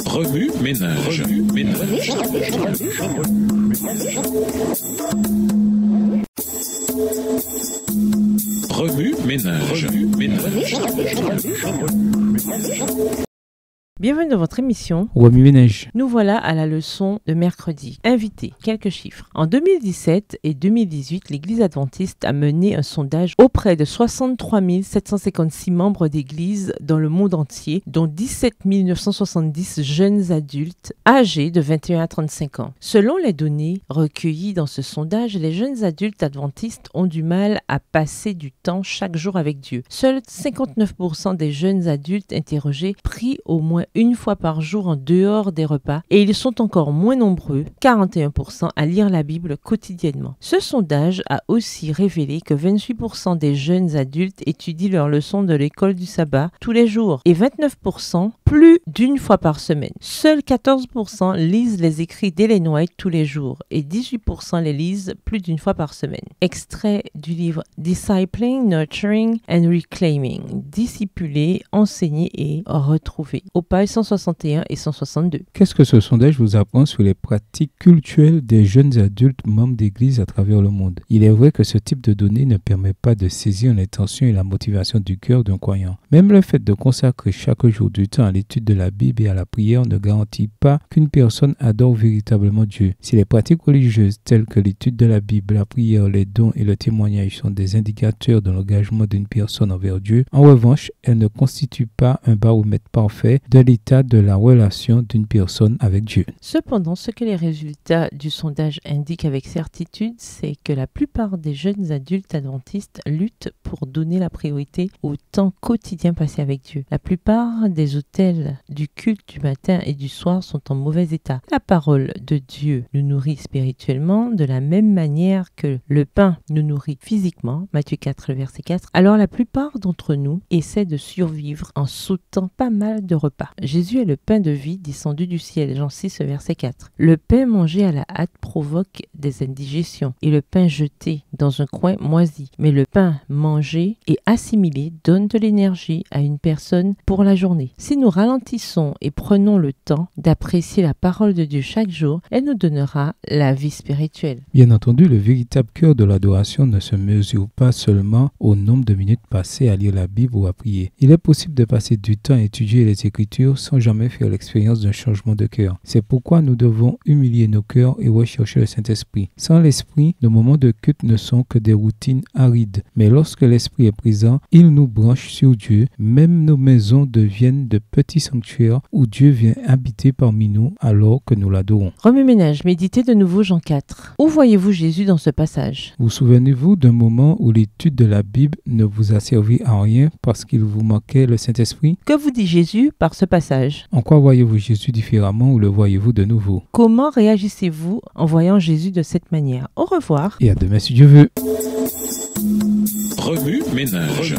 Remue ménage. Remue ménage. Bienvenue dans votre émission. Remue ménage. Nous voilà à la leçon de mercredi. Invité, quelques chiffres. En 2017 et 2018, l'Église adventiste a mené un sondage auprès de 63 756 membres d'église dans le monde entier, dont 17 970 jeunes adultes âgés de 21 à 35 ans. Selon les données recueillies dans ce sondage, les jeunes adultes adventistes ont du mal à passer du temps chaque jour avec Dieu. Seuls 59% des jeunes adultes interrogés prient au moins une fois par jour en dehors des repas et ils sont encore moins nombreux, 41%, à lire la Bible quotidiennement. Ce sondage a aussi révélé que 28% des jeunes adultes étudient leurs leçons de l'école du sabbat tous les jours et 29% plus d'une fois par semaine. Seuls 14% lisent les écrits d'Ellen White tous les jours et 18% les lisent plus d'une fois par semaine. Extrait du livre Discipling, Nurturing and Reclaiming, discipuler, enseigner et retrouver, aux pages 161 et 162. Qu'est-ce que ce sondage vous apprend sur les pratiques cultuelles des jeunes adultes membres d'église à travers le monde? Il est vrai que ce type de données ne permet pas de saisir l'intention et la motivation du cœur d'un croyant. Même le fait de consacrer chaque jour du temps à l'étude de la Bible et à la prière ne garantit pas qu'une personne adore véritablement Dieu. Si les pratiques religieuses telles que l'étude de la Bible, la prière, les dons et le témoignage sont des indicateurs de l'engagement d'une personne envers Dieu, en revanche, elles ne constituent pas un baromètre parfait de l'état de la relation d'une personne avec Dieu. Cependant, ce que les résultats du sondage indiquent avec certitude, c'est que la plupart des jeunes adultes adventistes luttent pour donner la priorité au temps quotidien passé avec Dieu. La plupart des autels du culte du matin et du soir sont en mauvais état. La parole de Dieu nous nourrit spirituellement de la même manière que le pain nous nourrit physiquement, Matthieu 4, verset 4. Alors la plupart d'entre nous essaient de survivre en sautant pas mal de repas. Jésus est le pain de vie descendu du ciel, Jean 6, verset 4. Le pain mangé à la hâte provoque des indigestions et le pain jeté dans un coin moisit. Mais le pain mangé et assimilé donne de l'énergie à une personne pour la journée. Si nous ralentissons et prenons le temps d'apprécier la parole de Dieu chaque jour, elle nous donnera la vie spirituelle. Bien entendu, le véritable cœur de l'adoration ne se mesure pas seulement au nombre de minutes passées à lire la Bible ou à prier. Il est possible de passer du temps à étudier les Écritures sans jamais faire l'expérience d'un changement de cœur. C'est pourquoi nous devons humilier nos cœurs et rechercher le Saint-Esprit. Sans l'Esprit, nos moments de culte ne sont que des routines arides. Mais lorsque l'Esprit est présent, il nous branche sur Dieu. Même nos maisons deviennent de petits sanctuaires où Dieu vient habiter parmi nous alors que nous l'adorons. Remue ménage, méditez de nouveau Jean 4. Où voyez-vous Jésus dans ce passage? Vous souvenez-vous d'un moment où l'étude de la Bible ne vous a servi à rien parce qu'il vous manquait le Saint-Esprit? Que vous dit Jésus par ce passage? En quoi voyez-vous Jésus différemment ou le voyez-vous de nouveau? Comment réagissez-vous en voyant Jésus de cette manière? Au revoir. Et à demain si Dieu veut. Remue ménage.